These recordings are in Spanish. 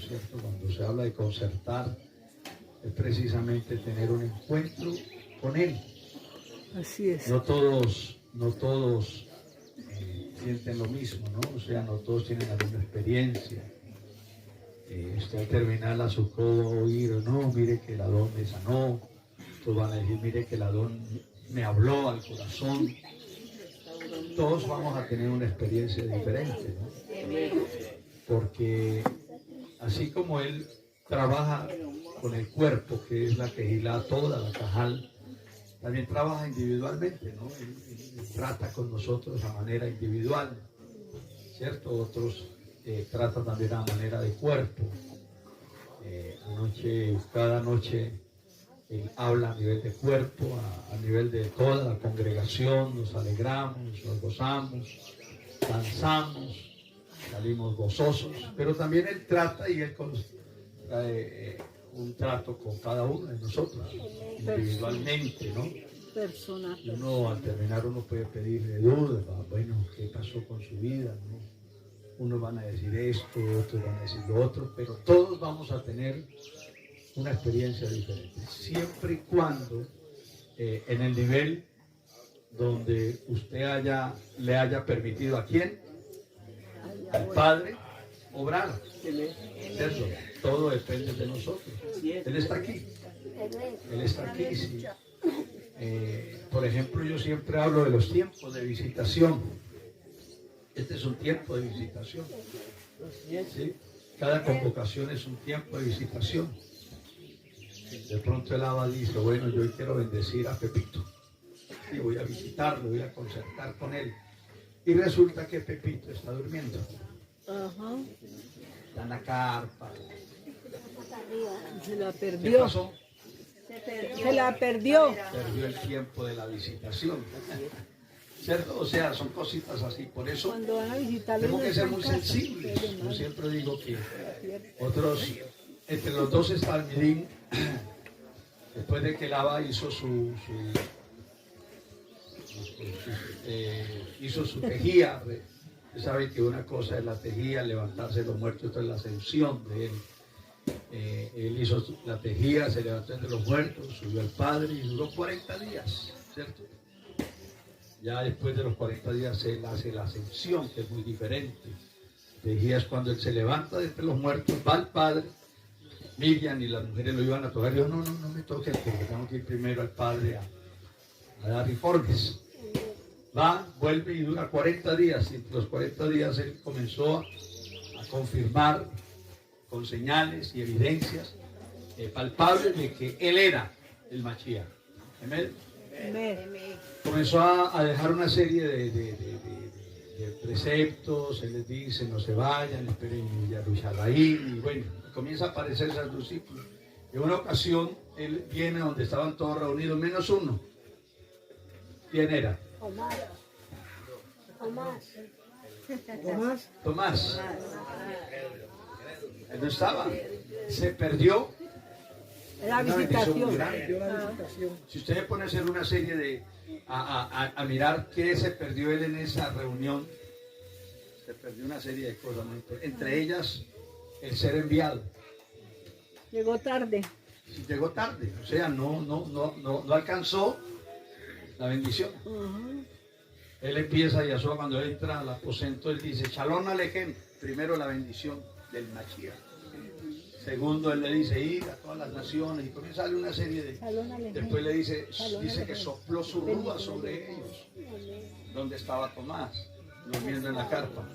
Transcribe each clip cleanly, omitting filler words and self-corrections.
¿cierto? Cuando se habla de concertar, es precisamente tener un encuentro con Él. Así es. No todos sienten lo mismo, ¿no? O sea, no todos tienen la misma experiencia. Usted al terminar la Sukkot va a oír, no, mire que el Adón me sanó. Todos van a decir, mire que el Adón me habló al corazón. Todos vamos a tener una experiencia diferente, ¿no? Porque así como Él trabaja con el cuerpo, que es la quejilá toda, la cajal, también trabaja individualmente, ¿no? Él trata con nosotros a manera individual, ¿cierto? Otros tratan también a manera de cuerpo. Cada noche Él habla a nivel de cuerpo, a nivel de toda la congregación, nos alegramos, nos gozamos, danzamos, salimos gozosos, pero también Él trata y Él trae un trato con cada uno de nosotros, individualmente, ¿no? Personal. Y uno al terminar uno puede pedirle dudas, bueno, ¿qué pasó con su vida? ¿No? Unos van a decir esto, otros van a decir lo otro, pero todos vamos a tener una experiencia diferente, siempre y cuando en el nivel donde usted le haya permitido ¿a quién? Al Padre obrar, ¿cierto? Todo depende de nosotros. Él está aquí. Él está aquí, sí. Por ejemplo, yo siempre hablo de los tiempos de visitación. Este es un tiempo de visitación, ¿sí? Cada convocación es un tiempo de visitación. De pronto el abad dice, bueno, yo hoy quiero bendecir a Pepito. Y voy a visitarlo, voy a concertar con él. Y resulta que Pepito está durmiendo. Está en la carpa. Se la ¿Qué perdió. pasó? Se la perdió. Perdió el tiempo de la visitación. ¿Cierto? O sea, son cositas así. Por eso Cuando van a visitarlo, tenemos no que ser están muy en casa. sensibles. Yo siempre digo que entre los dos está el Mirín. Después de que el Abba hizo su tejía. Usted sabe que una cosa es la tejía, levantarse de los muertos, otra es la ascensión de él. Él hizo la tejía, se levantó entre los muertos, subió al Padre y duró 40 días, ¿cierto? Ya después de los 40 días él hace la ascensión, que es muy diferente. Tejía es cuando él se levanta de entre los muertos, va al Padre. Miriam y las mujeres lo iban a tocar. Yo, no me toques, porque tengo que ir primero al Padre a dar informes. Va, vuelve y dura 40 días. Y entre los 40 días él comenzó a confirmar con señales y evidencias palpables de que él era el Mashiach. ¿Amén? Comenzó a dejar una serie de preceptos. Él les dice, no se vayan, esperen en Jerusalén. Y bueno, comienza a aparecerse a sus discípulos. En una ocasión, él viene donde estaban todos reunidos, menos uno. ¿Quién era? Tomás. Él no estaba. Se perdió. La visitación. Si usted pone a hacer una serie a mirar qué se perdió él en esa reunión, se perdió una serie de cosas, entre ellas el ser enviado. Llegó tarde. Llegó tarde, o sea, no alcanzó la bendición. Él empieza, Yahshua, cuando él entra al aposento, él dice, Shalom Alejem, primero la bendición del Mashiach. Segundo, él le dice, ir a todas las naciones, y comienza a darle una serie de... Después le dice que sopló su rúa sobre ellos. ¿Dónde estaba Tomás? Durmiendo en la carpa.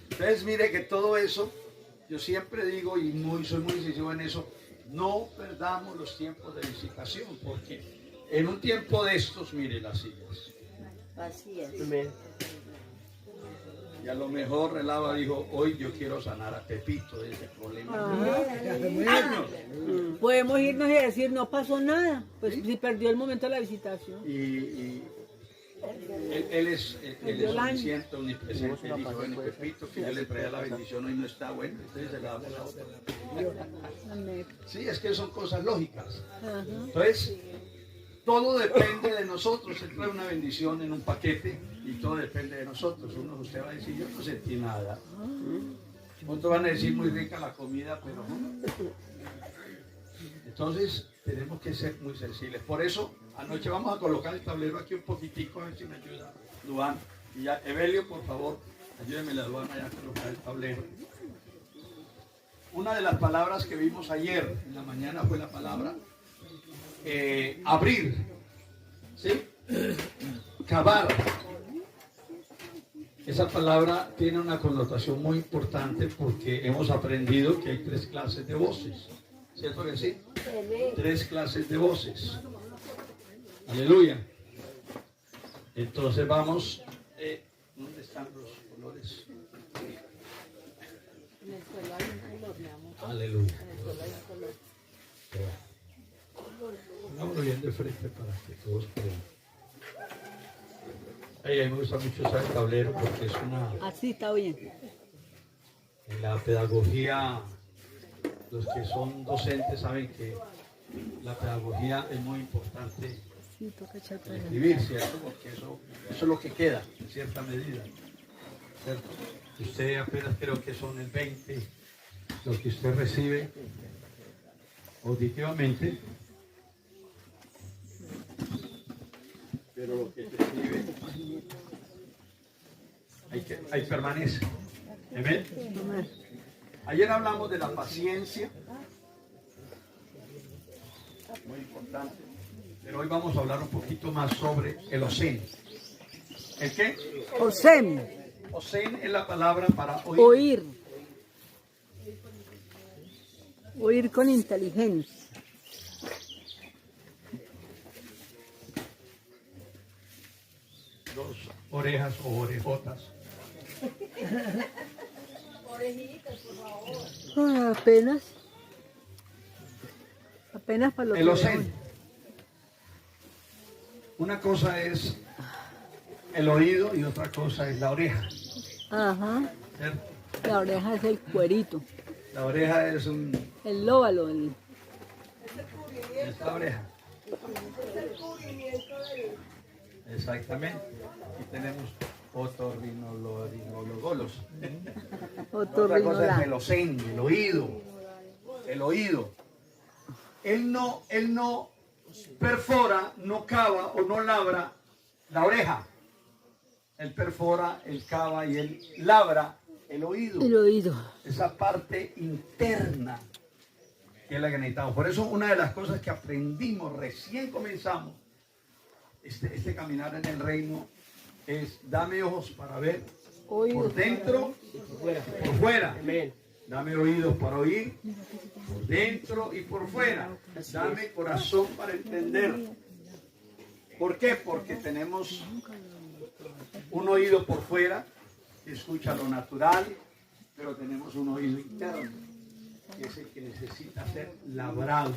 Entonces, mire que todo eso, yo siempre digo, y soy muy decisivo en eso, no perdamos los tiempos de visitación, porque en un tiempo de estos, mire las sillas. Así es. Y a lo mejor el Abba dijo, hoy yo quiero sanar a Pepito de ese problema. Podemos irnos y decir, no pasó nada. Pues si perdió el momento de la visitación. Y él es omnisciente, omnipresente. Él dijo, bueno, Pepito, que yo le traía la bendición, hoy no está bueno, entonces se la damos a otra. Sí, es que son cosas lógicas. Entonces, todo depende de nosotros. Él trae una bendición en un paquete y todo depende de nosotros. Usted va a decir, yo no sentí nada. Otros van a decir, muy rica la comida, pero no. Entonces, tenemos que ser muy sensibles. Por eso, anoche vamos a colocar el tablero aquí un poquitico, a ver si me ayuda Duan. Y ya, Evelio, por favor, ayúdeme la Duan a colocar el tablero. Una de las palabras que vimos ayer en la mañana fue la palabra abrir, ¿sí? Cavar. Esa palabra tiene una connotación muy importante porque hemos aprendido que hay 3 clases de voces. ¿Cierto que sí? 3 clases de voces. Aleluya. Entonces vamos. ¿Dónde están los colores? En el suelo hay un color, mi amor. Aleluya. En el suelo hay un color. Pongámoslo bien de frente para que todos puedan. A mí me gusta mucho usar el tablero porque es una... Así está bien. En la pedagogía, los que son docentes saben que la pedagogía es muy importante Sí, toca echar para escribir, ¿cierto? Porque eso es lo que queda, en cierta medida, ¿cierto? Usted apenas creo que son el 20, lo que usted recibe auditivamente, pero lo que se escribe ahí permanece. ¿Amén? Ayer hablamos de la paciencia, muy importante, pero hoy vamos a hablar un poquito más sobre el osén. ¿El qué? Osem, Osén es la palabra para oír. oír. Oír con inteligencia. Dos orejas o orejotas. Ah, apenas para lo que El veo. osén. Una cosa es el oído y otra cosa es la oreja. Ajá, ¿Cierto? la oreja es el cuerito, La oreja es el lóbalo, es la oreja. Exactamente. Aquí tenemos otorrinolaringólogos. Otra cosa es el osén, el oído. El oído. Él no perfora, no cava o no labra la oreja. Él perfora, él cava y él labra el oído. El oído. Esa parte interna que es la que necesitamos. Por eso una de las cosas que aprendimos, recién comenzamos este caminar en el reino, es dame ojos para ver Oídos por dentro y por fuera. Dame oídos para oír por dentro y por fuera. Dame corazón para entender. ¿Por qué? Porque tenemos un oído por fuera que escucha lo natural, pero tenemos un oído interno que es el que necesita ser labrado.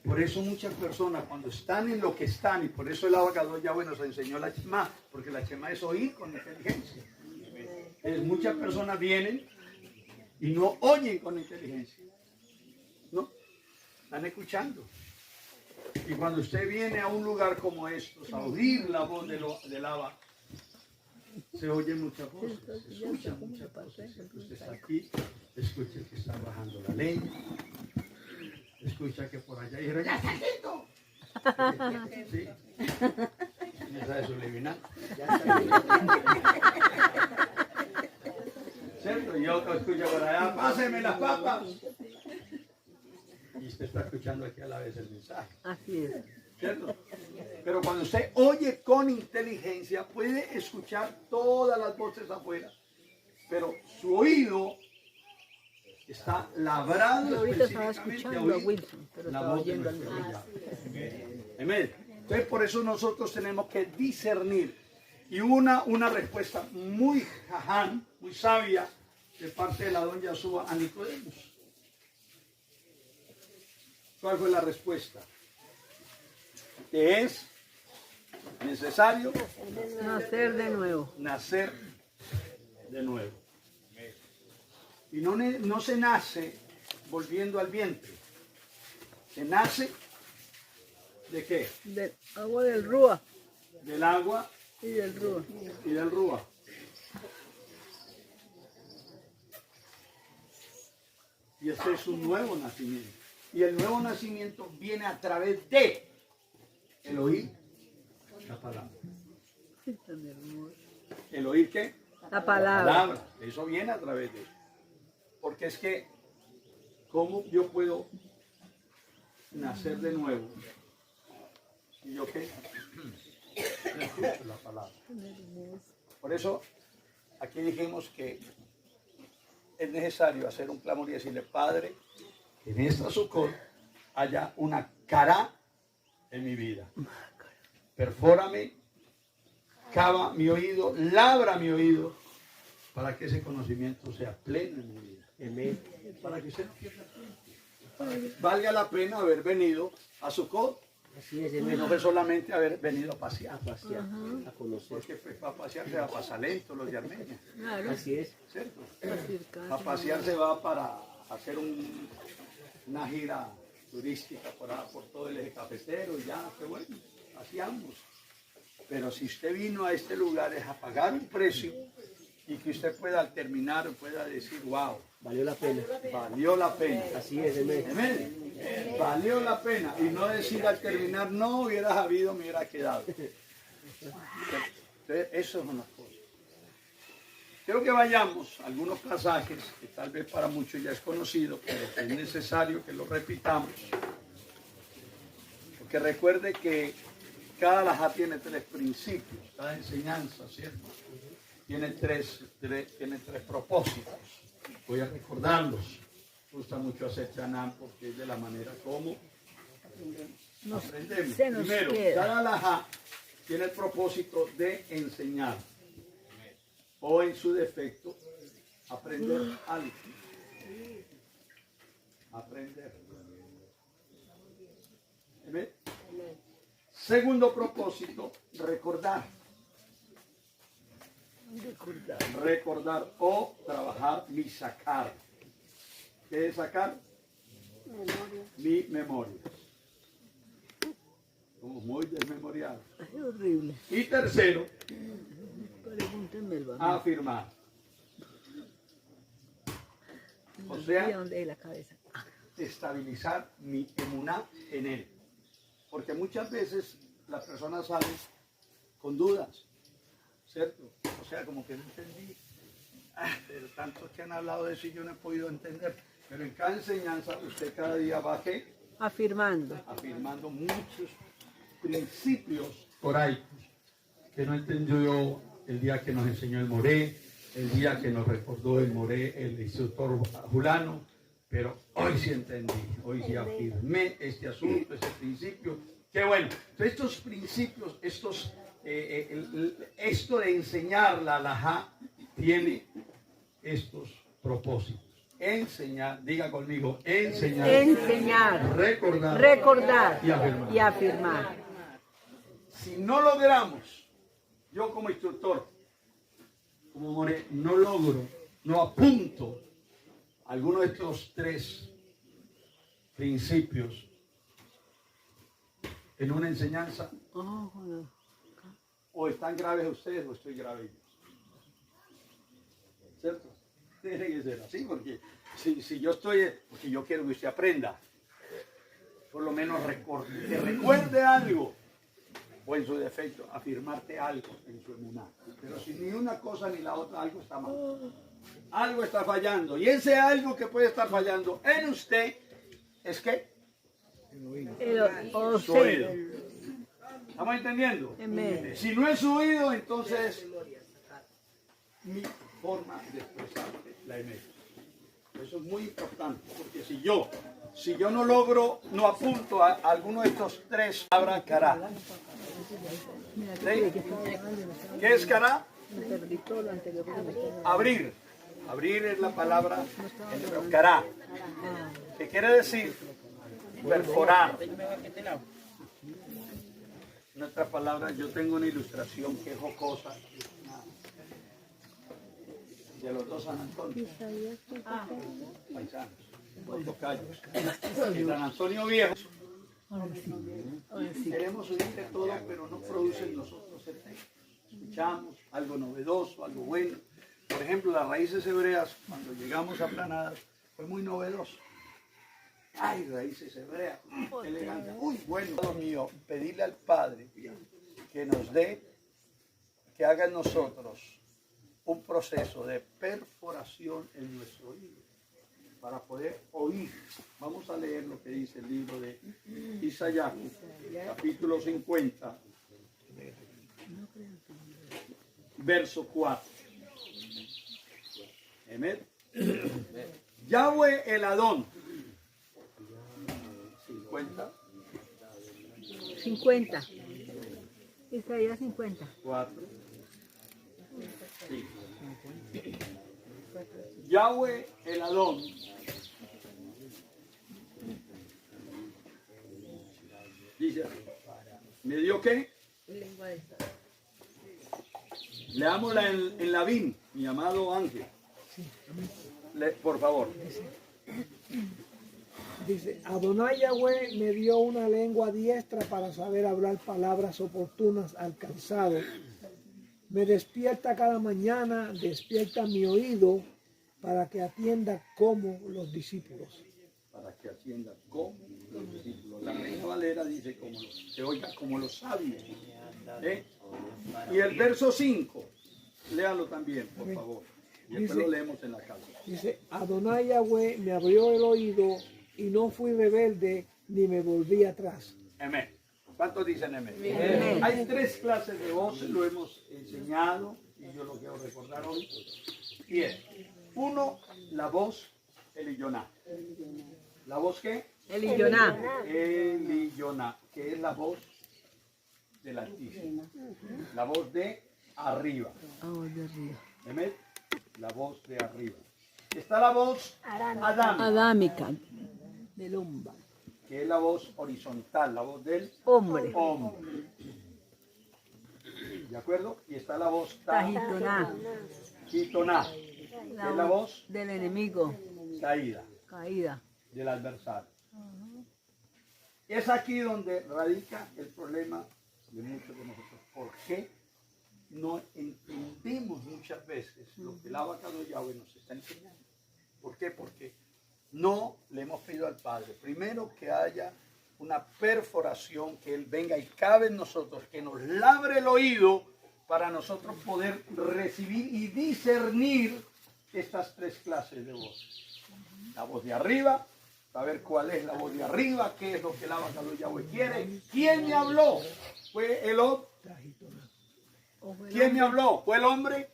Por eso muchas personas cuando están en lo que están, y por eso el abogado ya nos enseñó la chema, porque la chema es oír con inteligencia. Muchas personas vienen y no oyen con inteligencia. No, están escuchando. Y cuando usted viene a un lugar como estos, a oír la voz del Abba, se oyen muchas cosas, se escuchan muchas cosas. Usted está aquí, escucha que está bajando la leña, escucha que por allá dijeron, ¡ya está quieto! ¿Sí? Mensaje subliminal. ¿Cierto? Y otro escucha por allá, ¡páseme las papas! Y usted está escuchando aquí a la vez el mensaje. Así es. ¿Cierto? Pero cuando usted oye con inteligencia, puede escuchar todas las voces afuera. Pero su oído está labrado. Yo ahorita estaba específicamente escuchando a Wilson, pero la estaba voz de oyendo al nuestro Wilson. Rey. Amén. Entonces, por eso nosotros tenemos que discernir. Y una respuesta muy jaján, muy sabia, de parte de la don Yahshua a Nicodemos. ¿Cuál fue la respuesta? Que es necesario Nacer de nuevo. nacer de nuevo. Y no se nace volviendo al vientre. Se nace ¿De qué? Del agua del Rúa Del agua y del Rúa. y del Rúa. Y este es un nuevo nacimiento. Y el nuevo nacimiento viene a través de el oír la palabra. Tan hermoso. ¿El oír qué? La palabra. Eso viene a través de eso. Porque es que, ¿cómo yo puedo nacer de nuevo? ¿Y yo qué? No escucho la palabra. Por eso, aquí dijimos que es necesario hacer un clamor y decirle, Padre, que en esta Sukkot haya una cara en mi vida. Perfórame, cava mi oído, labra mi oído, para que ese conocimiento sea pleno en mi vida. Amén. Para que usted no pierda tiempo. Valga la pena haber venido a Sukkot. Así es, No fue solamente haber venido a pasear. a conocer. Porque para pasear se va para Salento, los de Armenia. Claro. Así es. ¿Cierto? Para Para pasear se va para hacer una gira turística por todo el eje cafetero y ya, qué bueno, paseamos. Pero si usted vino a este lugar es a pagar un precio y que usted pueda al terminar pueda decir, wow, Valió la pena. valió la pena. Así es, amén. Amén. Valió la pena. Y no decir al terminar, no hubieras habido, me hubiera quedado. Entonces, eso es una cosa. Quiero que vayamos a algunos pasajes que tal vez para muchos ya es conocido, pero es necesario que lo repitamos. Porque recuerde que cada alajá tiene tres principios, cada enseñanza, ¿cierto? Tiene tres propósitos. Voy a recordarlos. Me gusta mucho hacer chanán porque es de la manera como aprendemos. se nos Primero, queda. cada alajá tiene el propósito de enseñar o en su defecto aprender algo. Aprender. ¿Amén? Segundo propósito, recordar. Recordar o trabajar mi sacar. ¿Qué es sacar? Mi memoria. Somos muy desmemoriados. Es horrible. Y tercero, Pregúntenme el afirmar. O sea, ¿dónde es la cabeza? estabilizar mi emuná en él. Porque muchas veces las personas salen con dudas, ¿cierto? O sea, como que no entendí. Pero tantos que han hablado de eso y yo no he podido entender. Pero en cada enseñanza usted cada día va Afirmando. afirmando muchos principios coraicos que no entendió yo el día que nos enseñó el Moré, el día que nos recordó el Moré, el instructor Julano, pero hoy sí entendí, hoy sí afirmé este asunto, este principio. Qué bueno. Entonces, estos principios, esto de enseñar la alajá tiene estos propósitos. Enseñar, diga conmigo, Enseñar. recordar, Recordar. y afirmar. Y afirmar. Si no logramos, yo como instructor, como Moré, no logro, no apunto alguno de estos tres principios en una enseñanza, o están graves ustedes o estoy grave yo. ¿Cierto? Tiene que ser así, porque si yo estoy, porque yo quiero que usted aprenda, por lo menos que recuerde algo, o en su defecto, afirmarte algo en su emuná. Pero si ni una cosa ni la otra, algo está mal. Algo está fallando. Y ese algo que puede estar fallando en usted es que su oído. ¿Estamos entendiendo? Amén. Si no es su oído, entonces mi forma de expresarte la emeto. Eso es muy importante, porque si yo no logro, no apunto a alguno de estos tres, habrá cará. ¿Sí? ¿Qué es cará? Abrir. Abrir es la palabra en hebreo, cará. ¿Qué quiere decir? Perforar. Nuestra palabra, yo tengo una ilustración que es jocosa de los dos San Antonio, paisanos, dos tocayos. El San Antonio viejo Ahora sí. Queremos oír de todo, pero no produce en nosotros efecto. Escuchamos algo novedoso, algo bueno. Por ejemplo, las raíces hebreas, cuando llegamos a Planadas, fue muy novedoso. Ay, raíces hebreas, elegante. Uy, bueno, Dios mío, pedirle al Padre que nos dé, que haga en nosotros un proceso de perforación en nuestro oído para poder oír. Vamos a leer lo que dice el libro de Isaías, capítulo 50, verso 4. Amén. Yahweh el Adón. 50. Isaías 50. 4. Sí. Yahweh el Adón. Dice, ¿me dio qué? Leámosla en Lavín, mi amado Ángel. Por favor. Dice, Adonai Yahweh me dio una lengua diestra para saber hablar palabras oportunas al cansado. Me despierta cada mañana, despierta mi oído para que atienda como los discípulos. Para que atienda como los discípulos. La Reina Valera dice que oiga como los sabios. Y el verso 5, léalo también, por favor. Y después lo leemos en la casa. Dice, Adonai Yahweh me abrió el oído y no fui rebelde ni me volví atrás. Amén. ¿Cuántos dicen amén? Amén? Hay 3 clases de voces, lo hemos enseñado y yo lo quiero recordar hoy. Y es, 1, la voz Eliyoná. ¿La voz qué? Eliyoná. Eliyoná, que es la voz del Altísimo. La voz de arriba. Amén. La voz de arriba. Está la voz Adámica. Del hombre. Que es la voz horizontal, la voz del Hombre. hombre. ¿De acuerdo? Y está la voz Tajitoná. Gitoná, que es la voz del enemigo. caída del adversario. Es aquí donde radica el problema de muchos de nosotros. ¿Por qué no entendemos muchas veces lo que el abacado Yahweh nos está enseñando? ¿Por qué? Porque no le hemos pedido al Padre, primero, que haya una perforación, que Él venga y cabe en nosotros, que nos labre el oído para nosotros poder recibir y discernir estas 3 clases de voz. La voz de arriba, saber cuál es la voz de arriba, qué es lo que el abacado Yahweh quiere. ¿Quién me habló? ¿Fue el hombre? ¿Quién me habló? ¿Fue el hombre?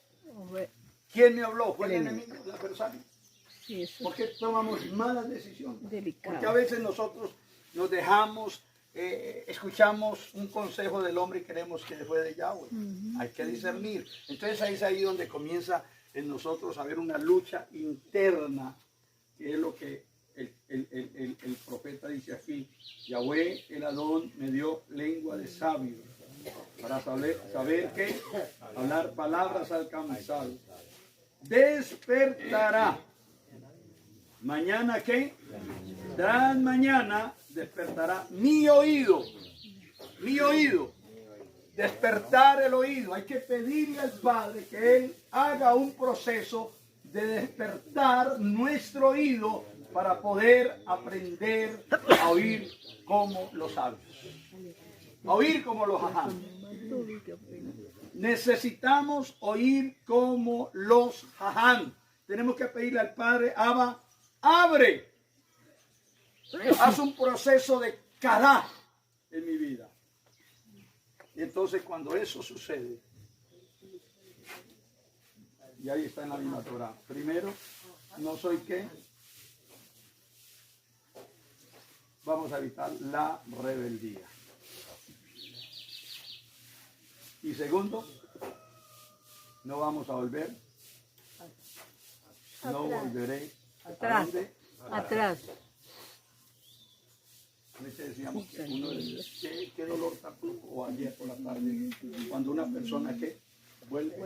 ¿Quién me habló? ¿Fue el enemigo, el adversario? ¿Por qué tomamos malas decisiones? Porque a veces nosotros nos dejamos, escuchamos un consejo del hombre y creemos que fue de Yahweh. Hay que discernir. Entonces ahí es ahí donde comienza en nosotros a haber una lucha interna, que es lo que el profeta dice aquí. Yahweh, el Adón, me dio lengua de sabio para saber qué, hablar palabras al cansado. Despertará. Mañana, ¿qué? Tras mañana despertará mi oído. Mi oído. Despertar el oído. Hay que pedirle al Padre que Él haga un proceso de despertar nuestro oído para poder aprender a oír como los sabios. A oír como los jajam. Necesitamos oír como los jajam. Tenemos que pedirle al Padre, Abba, abre. Haz un proceso de kadá en mi vida. Y entonces cuando eso sucede, y ahí está en la misma Torah. Primero, no soy qué. Vamos a evitar la rebeldía. Y segundo, no vamos a volver. No volveré atrás. Atrás. A veces decíamos que uno dice, ¿qué dolor tan poco? O ayer por la tarde, cuando una persona que vuelve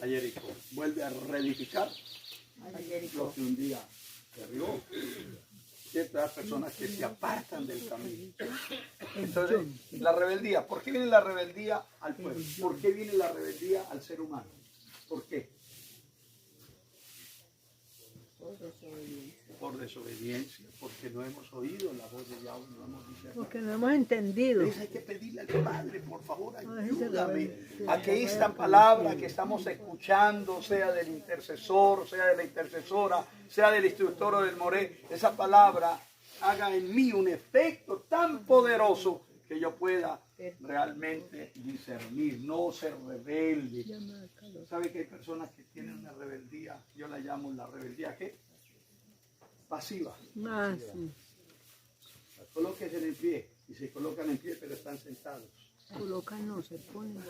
a Jericó, vuelve a reedificar lo que un día derribó. ¿cierto? Las personas que se apartan del camino. Entonces, la rebeldía. ¿Por qué viene la rebeldía al pueblo? ¿Por qué viene la rebeldía al ser humano? ¿Por qué? Por desobediencia, porque no hemos oído la voz de Yahweh, no hemos discernido. Porque no hemos entendido. Entonces hay que pedirle al Padre, por favor, ayúdame a que esta palabra que estamos escuchando, sea del intercesor, sea de la intercesora, sea del instructor o del moré, esa palabra haga en mí un efecto tan poderoso que yo pueda realmente discernir, no ser rebelde. ¿Sabe que hay personas que tienen una rebeldía? Yo la llamo la rebeldía, ¿qué? Pasiva. Ah, sí. Colóquense en pie y se colocan en pie, pero están sentados. Colocan, no se ponen.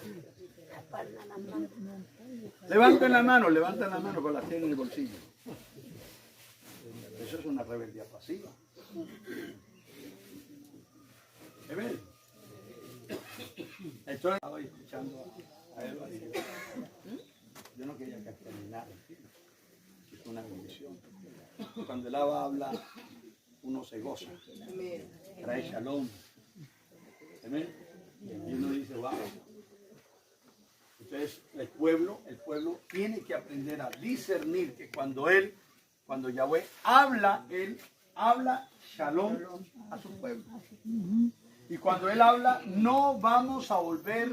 Levanten la mano, pero la tienen en el bolsillo. Eso es una rebeldía pasiva. ¿Ven? Entonces estaba escuchando a él. Yo no quería que terminara. Es una bendición. Cuando el Abba habla, uno se goza. Trae shalom. ¿Amén? Y uno dice, wow. Entonces el pueblo tiene que aprender a discernir que cuando Yahweh habla, él habla shalom a su pueblo. Y cuando él habla, no vamos a volver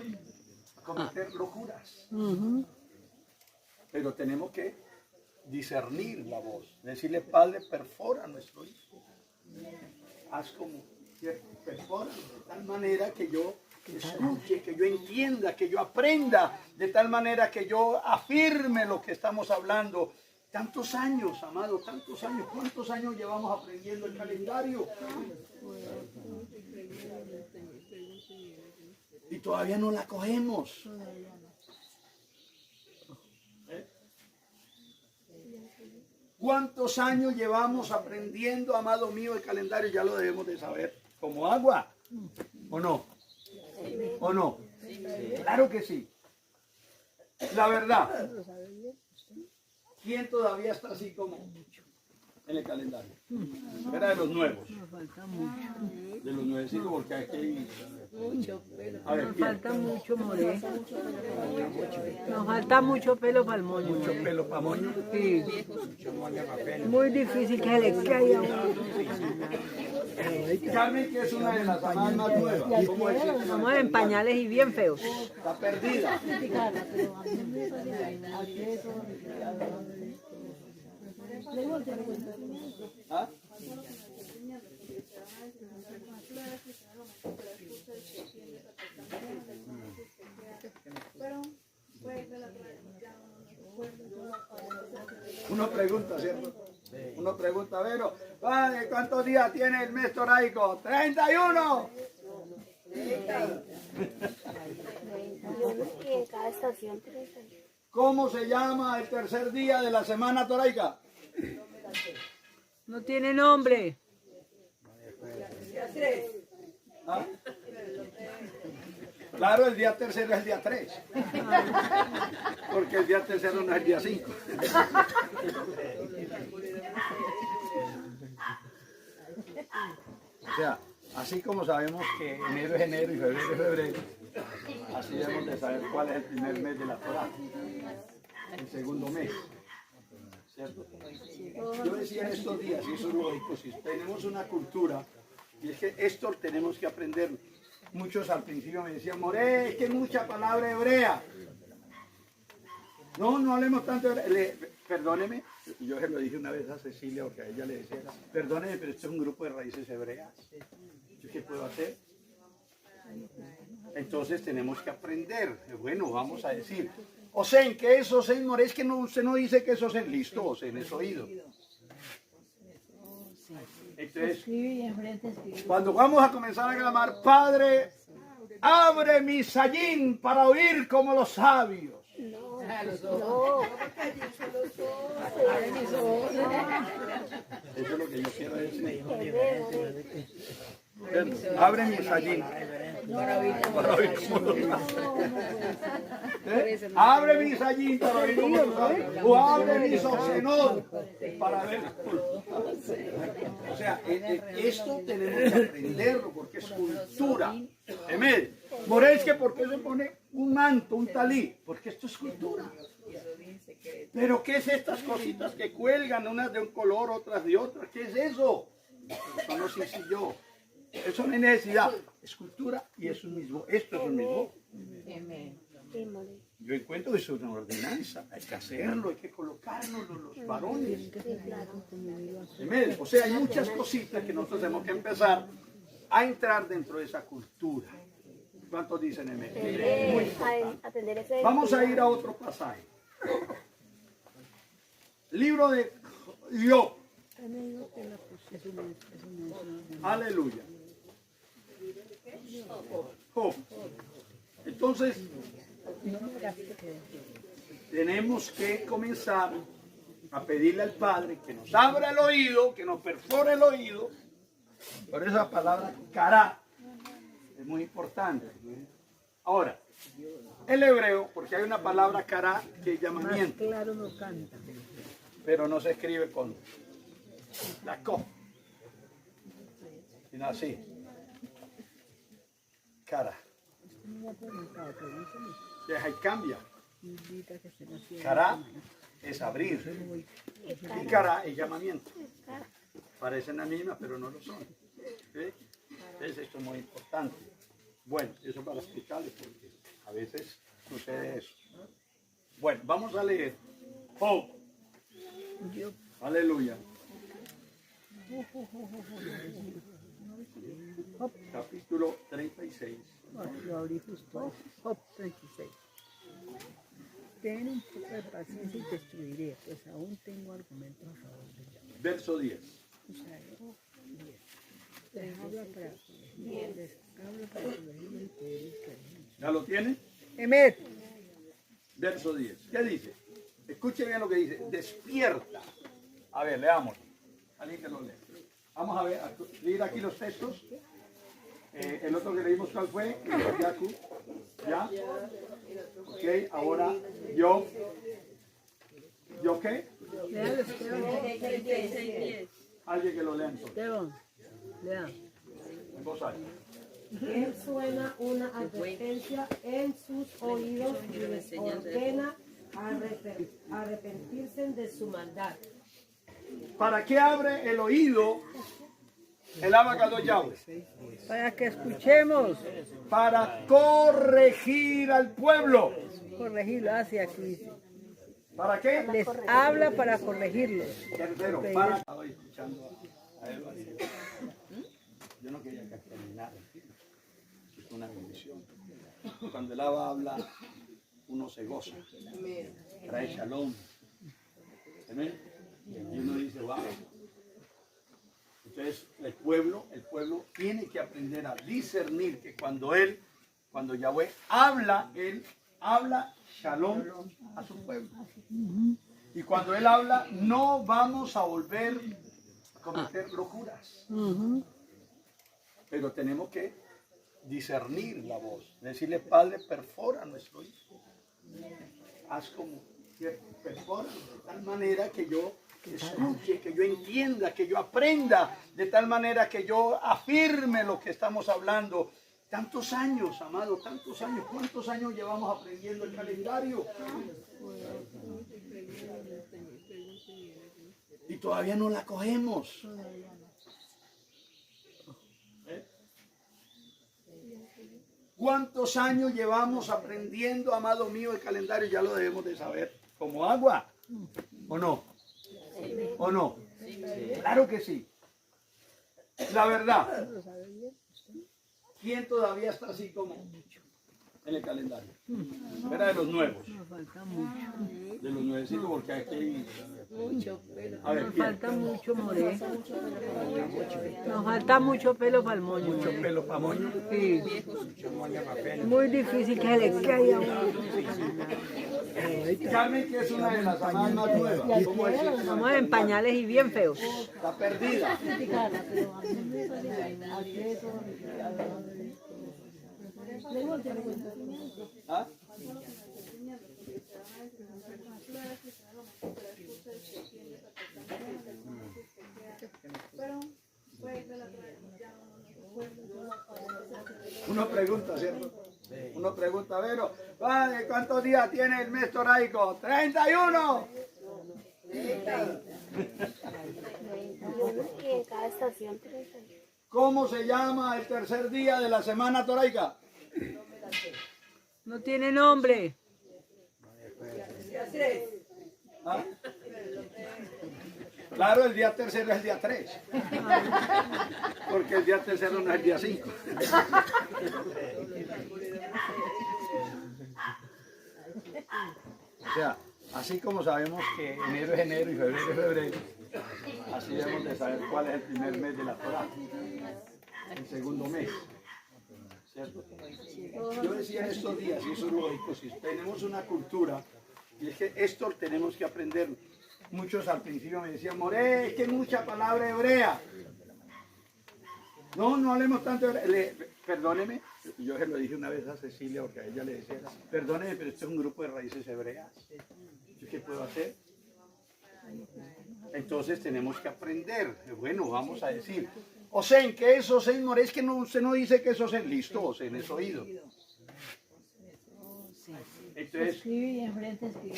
a cometer locuras. Pero tenemos que discernir la voz. Decirle, Padre, perfora nuestro hijo. Haz como perfora de tal manera que yo escuche, que yo entienda, que yo aprenda, de tal manera que yo afirme lo que estamos hablando. Tantos años, amado, tantos años. ¿Cuántos años llevamos aprendiendo el calendario? Y todavía no la cogemos. ¿Cuántos años llevamos aprendiendo, amado mío, el calendario? Ya lo debemos de saber. ¿Como agua? ¿O no? ¿O no? Claro que sí. La verdad. ¿Quién todavía está así como en el calendario? Era de los nuevos. De los nuevecitos, porque aquí hay... A ver, Nos falta mucho, more. Nos falta mucho pelo para el moño. Mucho pelo para moño. Sí. Muy difícil que se le caiga uno. Carmen, que es una de las amadas más nuevas. ¿Cómo es? Estamos en pañales y bien feos. Está perdida. ¿Ah? Uno pregunta, ¿cierto? Uno pregunta, Vero, padre, ¿cuántos días tiene el mes toraico? ¡31! En cada estación 30. ¿Cómo se llama el tercer día de la semana toraica? No tiene nombre. ¿Ah? Claro, el día tercero es el día 3. Porque el día tercero no es el día 5. O sea, así como sabemos que enero es enero y febrero es febrero, así debemos de saber cuál es el primer mes de la Torá, el segundo mes. ¿Cierto? Yo decía en estos días, y eso es lógico, si tenemos una cultura, y es que esto tenemos que aprender. Muchos al principio me decían, More, es que es mucha palabra hebrea. No hablemos tanto hebreo. Perdóneme, yo se lo dije una vez a Cecilia, porque a ella le decía, perdóneme, pero esto es un grupo de raíces hebreas. ¿Yo qué puedo hacer? Entonces tenemos que aprender. Bueno, vamos a decir, Osen, ¿qué es Osen, More? Es que no, usted no dice que es Osen. Listo, Osen es oído. Entonces, cuando vamos a comenzar a clamar, Padre, abre mi sayín para oír como los sabios. No. Eso es lo que yo quiero decir. Abre mi sayín. Para oír cómo los ¿Eh? Abre mis allí para oír cómo los hablan. O abre mis oxenod para ver. O sea, esto tenemos que aprenderlo porque es cultura. Amén. Por eso es que ¿por qué se pone un manto, un talí? Porque esto es cultura. Pero ¿qué es estas cositas que cuelgan, unas de un color, otras de otras? ¿Qué es eso? Eso no sé si yo. Eso no hay necesidad. Es cultura y es un mismo. Esto es un mismo. Yo encuentro que eso es una ordenanza. Hay que hacerlo, hay que colocarlo los varones. Amén. O sea, hay muchas cositas que nosotros tenemos que empezar a entrar dentro de esa cultura. ¿Cuántos dicen amén? Muy importante. Vamos a ir a otro pasaje. Libro de Job. Aleluya. Job. Entonces, tenemos que comenzar a pedirle al Padre que nos abra el oído, que nos perfore el oído. Por esa palabra cará es muy importante. Ahora, el hebreo, porque hay una palabra cará que es llamamiento, Claro, no canta. pero no se escribe con la co, sino así. Cara. Deja y cambia. Cará es abrir. Y cará es llamamiento. Parecen las mismas, pero no lo son. ¿Sí? Entonces esto es muy importante. Bueno, eso para explicarles porque a veces sucede eso. Bueno, vamos a leer. Job. Aleluya. Capítulo 36. Lo abrí justo. Job 36. Ten un poco de paciencia y te destruiré, pues aún tengo argumentos a favor de ella. Verso 10. Habla para corregir el poder israelí. ¿Ya lo tiene? Emet. Verso 10. ¿Qué dice? Escuche bien lo que dice. Despierta. A ver, leamos. Alguien que lo lea. Vamos a ver, a leer aquí los textos. El otro que leímos, ¿cuál fue? Yacu. ¿Ya? Ok, ahora yo. ¿Yo qué? Alguien que lo lea entonces. Esteban, lea. En voz alta. Él suena una advertencia en sus oídos y les ordena arrepentirse de su maldad. ¿Para qué abre el oído el Abacadosh Yahweh? Para que escuchemos, Para corregir al pueblo. corregirlo hacia aquí. ¿Para qué? Les habla para corregirlos. Tercero, para. Estaba escuchando a él. Yo no quería que terminara. Es una bendición. Cuando el Abba habla, uno se goza. Trae shalom. ¿Amén? Y uno dice, wow. Entonces, el pueblo tiene que aprender a discernir que cuando Yahweh habla, él habla shalom a su pueblo. Y cuando él habla, no vamos a volver a cometer locuras. Pero tenemos que discernir la voz. Decirle, Padre, perfora nuestro hijo. Haz como que perfora de tal manera que yo escuche, que yo entienda, que yo aprenda, de tal manera que yo afirme lo que estamos hablando. Tantos años, amado, tantos años. ¿Cuántos años llevamos aprendiendo el calendario? Y todavía no la cogemos. ¿Cuántos años llevamos aprendiendo, amado mío, el calendario? Ya lo debemos de saber. ¿Como agua? ¿O no? ¿O no? Claro que sí. La verdad. ¿Quién todavía está así como en el calendario? Era de los nuevos. Nos falta mucho. De los nuevecitos, porque aquí... A ver, Nos ¿quién? falta mucho, More. Nos falta mucho pelo para el moño. Mucho pelo para moño. Sí. Muy difícil que se le caiga uno. Carmen, que es una de las amadas más nuevas. ¿Cómo es? Estamos en pañales y bien feos. Está perdida. ¿Ah? Uno pregunta, ¿cierto? Uno pregunta, pero, padre, ¿cuántos días tiene el mes toraico? ¡31! Y en cada estación 31. ¿Cómo se llama el tercer día de la semana toraica? No tiene nombre. ¿Ah? Claro, el día tercero es el día 3. Porque el día tercero no es el día 5. O sea, así como sabemos que enero es enero y febrero es febrero, así debemos de saber cuál es el primer mes de la Torá, el segundo mes. ¿Cierto? Yo decía estos días, y eso es lógico, si tenemos una cultura, y es que esto tenemos que aprender. Muchos al principio me decían, More, es que hay mucha palabra hebrea. No hablemos tanto hebreo. Perdóneme, yo se lo dije una vez a Cecilia, porque a ella le decía, perdóneme, pero esto es un grupo de raíces hebreas. ¿Yo qué puedo hacer? Entonces tenemos que aprender. Bueno, vamos a decir, Osen, ¿qué es Osen? More, es que no, usted no dice que es Osen. Listo, Osen es oído. Entonces,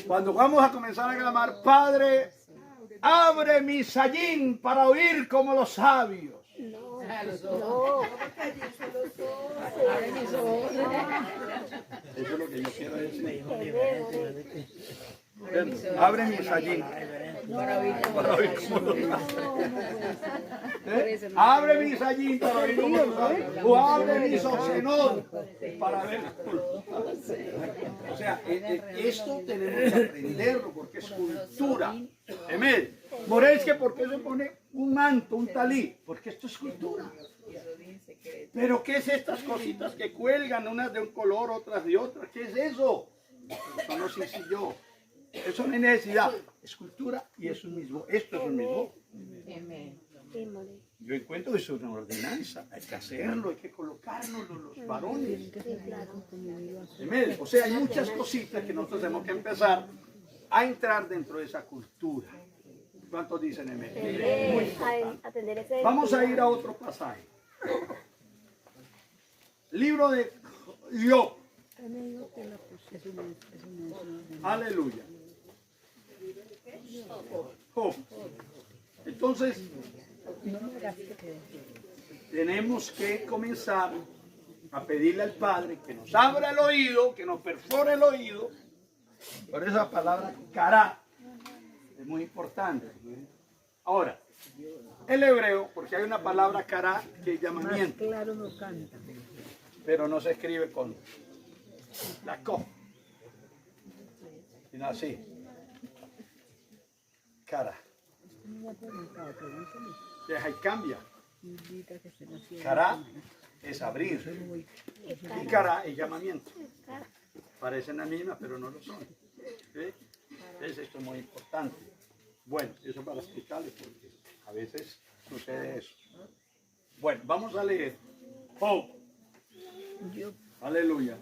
cuando vamos a comenzar a clamar, Padre, abre mi sayín para oír como los sabios. No. Eso es lo que yo quiero decir. Abre mi sayín para oír como los sabios. Abre mi sayín para oír como los sabios. O abre mi socenón para ver. O sea, esto tenemos que aprenderlo porque es cultura. Amén. Morel, que ¿por qué se pone un manto, un talí? Porque esto es cultura. Pero ¿qué es estas cositas que cuelgan, unas de un color, otras de otras? ¿Qué es eso? Eso no sé si yo. Eso no hay necesidad. Es cultura y es un mismo. Esto es un mismo. Yo encuentro que eso es una ordenanza. Hay que hacerlo, hay que colocarnos los varones. Amén. O sea, hay muchas cositas que nosotros tenemos que empezar a entrar dentro de esa cultura. ¿Cuántos dicen amén? Muy importante. Vamos a ir a otro pasaje. Libro de Job. Aleluya. Job. Entonces, tenemos que comenzar a pedirle al Padre que nos abra el oído, que nos perfore el oído. Por esa palabra cará es muy importante. Ahora, el hebreo, porque hay una palabra cará que es llamamiento. Claro, no canta. Pero no se escribe con la co, sino así. Cara. Deja y cambia. Cara es abrir. Y cara es llamamiento. Parecen las mismas, pero no lo son. ¿Sí? Entonces esto es muy importante. Bueno, eso para explicarles porque a veces sucede eso. Bueno, vamos a leer. Job. Aleluya.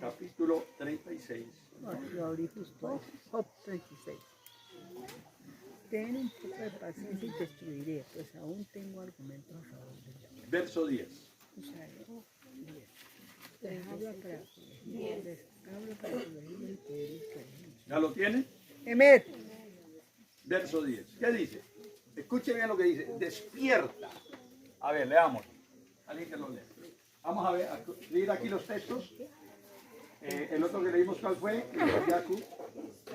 Capítulo 36. Lo abrí justo. Job 36. Ten un poco de paciencia y te destruiré, pues aún tengo argumentos a favor de ella. Verso 10. Habla para corregir el poder del cariño. ¿Ya lo tiene? Emet. Verso 10. ¿Qué dice? Escuche bien lo que dice. Despierta. A ver, leamos. Alguien que lo lea. Vamos a ver, a leer aquí los textos. El otro que leímos, ¿cuál fue? Yacu.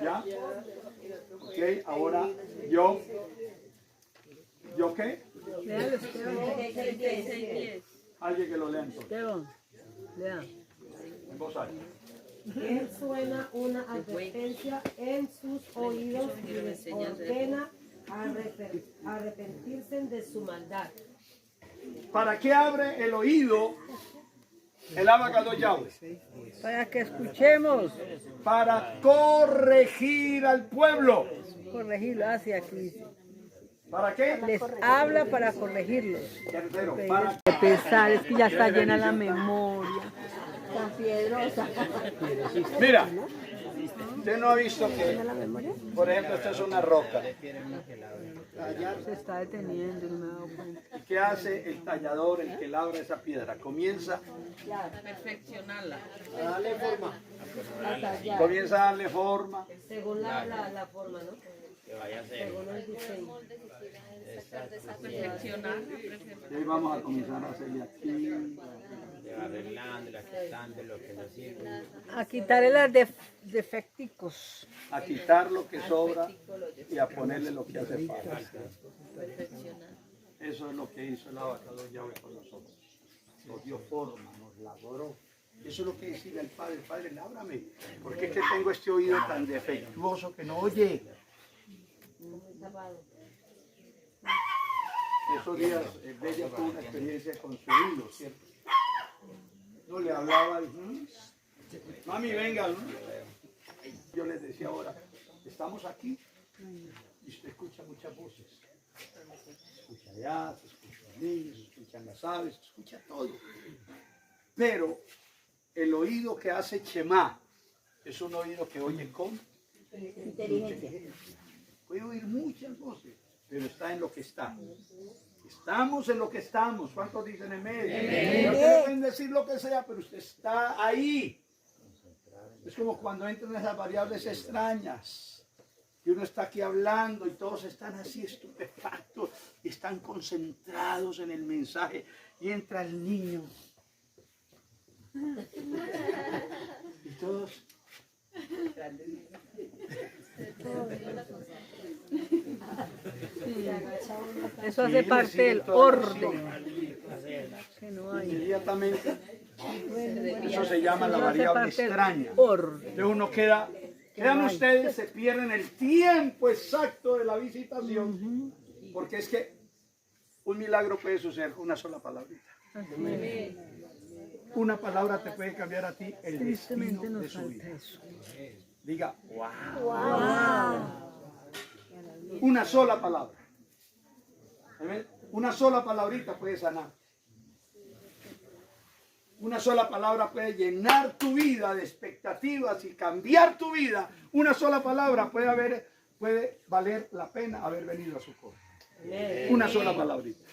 ¿Ya? Ok, ahora yo. ¿Yo qué? Léalo, Esteban. Alguien que lo lea entonces. Esteban, lea. En voz alta. Él suena una advertencia en sus oídos y les ordena arrepentirse de su maldad. ¿Para qué abre el oído el abacado Yahweh? Para que escuchemos, Para corregir al pueblo. corregirlo hacia Cristo. ¿Para qué? Les habla para corregirlos. Tercero, De para pesar, es que ya está llena la memoria. Tan piedrosa. Mira, usted no ha visto que, por ejemplo, esta es una roca. Se está deteniendo, no me he dado cuenta. ¿Y qué hace el tallador, el que labra esa piedra? Comienza A darle forma. comienza a darle forma. Según la forma, ¿no? Según el diseño. Y ahí vamos a comenzar a hacerle aquí. A quitarle las defecticos. A quitar lo que sobra y a ponerle lo que hace falta. Eso es lo que hizo el abacador Yahweh con nosotros. Nos dio forma, nos labró. Eso es lo que decía el Padre, lábrame. Porque es que tengo este oído tan defectuoso que no oye. Esos días Bella tuvo una experiencia con su oído, ¿cierto? No le hablaba y, mami, venga. Yo les decía ahora, estamos aquí y usted escucha muchas voces. Se escucha allá, se escucha los niños, se escuchan las aves, se escucha todo. Pero el oído que hace Shema es un oído que oye con Inteligencia. puede oír muchas voces, pero está en lo que está. Estamos en lo que estamos. ¿Cuántos dicen amén? No pueden decir lo que sea, pero usted está ahí. Es como cuando entran esas variables extrañas, que uno está aquí hablando y todos están así estupefactos, y están concentrados en el mensaje, y entra el niño. Y todos. Eso hace Sí, parte siguen del toda la orden. Que no hay. Inmediatamente. Eso se llama la Eso hace variable parte del extraña. orden. Entonces uno queda, crean ustedes, se pierden el tiempo exacto de la visitación, porque es que un milagro puede suceder con una sola palabrita. Una palabra te puede cambiar a ti el destino Tristemente de nos su falta vida. eso. Diga, wow. Una sola palabra. ¿Amén? Una sola palabrita puede sanar. Una sola palabra puede llenar tu vida de expectativas y cambiar tu vida. Una sola palabra puede valer la pena haber venido a su corte. Una sola palabrita.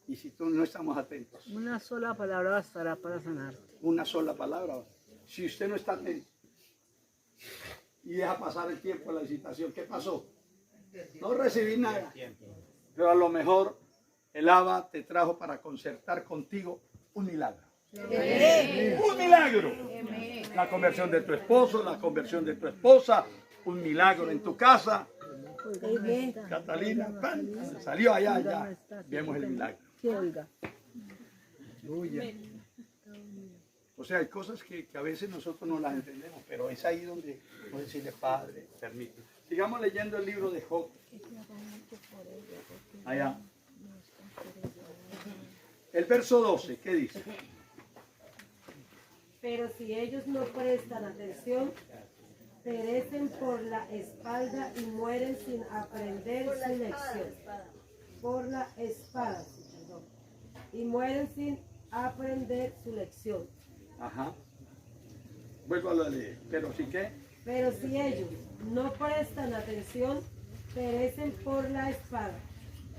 Y si tú no estamos atentos, Una sola palabra bastará para sanarte. una sola palabra. Si usted no está atento y deja pasar el tiempo de la visitación, ¿qué pasó? No recibí nada. Pero a lo mejor el Abba te trajo para concertar contigo un milagro. Un milagro. La conversión de tu esposo, la conversión de tu esposa, un milagro en tu casa. Catalina, ¡pam! Salió allá, ya. Vemos el milagro. Sí, oiga. O sea, hay cosas que a veces nosotros no las entendemos, pero es ahí donde podemos decirle, Padre, permite. Sigamos leyendo el libro de Job. Allá. El verso 12, ¿qué dice? Pero si ellos no prestan atención, perecen por la espalda y mueren sin aprender su lección. Por la espada, perdón. Y mueren sin aprender su lección. Ajá. Vuelvo a leer. Pero sí que. Pero si ellos no prestan atención, perecen por la espada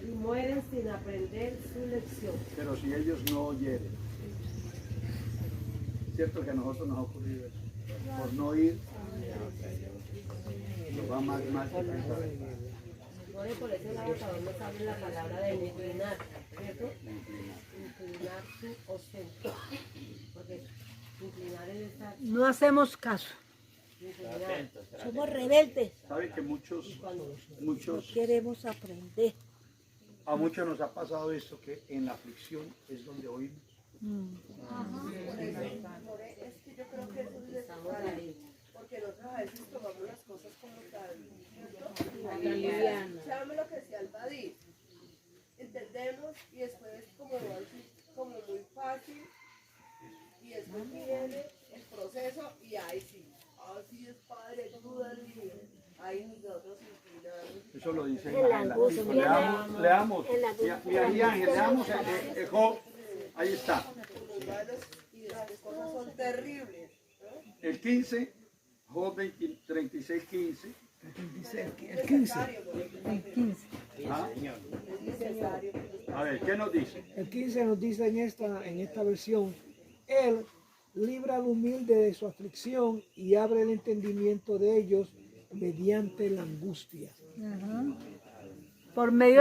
y mueren sin aprender su lección. Pero si ellos no oyen. Cierto que a nosotros nos ha ocurrido eso. Por no oír, nos va más que pensar. Por eso el abogado nos habla la palabra de inclinar, ¿cierto? Inclinar su ocento. Porque inclinar es estar. No hacemos caso. Inclinar. Somos rebeldes. ¿Sabe que muchos, Queremos aprender. a muchos nos ha pasado esto, que en la aflicción es donde oímos? Es que yo creo que eso es necesario, porque nosotros a veces tomamos las cosas como tan liviano. ¿Saben lo que decía el Badí? Entendemos y después es como muy fácil y después viene el proceso y ahí sí, así es Padre, ayúdame. Ahí nosotros inclinamos. Eso lo dice En la angustia. Leamos. En la angustia. Mi Ángel, leamos Job. Ahí está. Los malos y las cosas son terribles. El 15, Job 36, 15. El 15. ¿Ah? A ver, ¿qué nos dice? El 15 nos dice en esta versión, Él libra al humilde de su aflicción y abre el entendimiento de ellos mediante la angustia. Por medio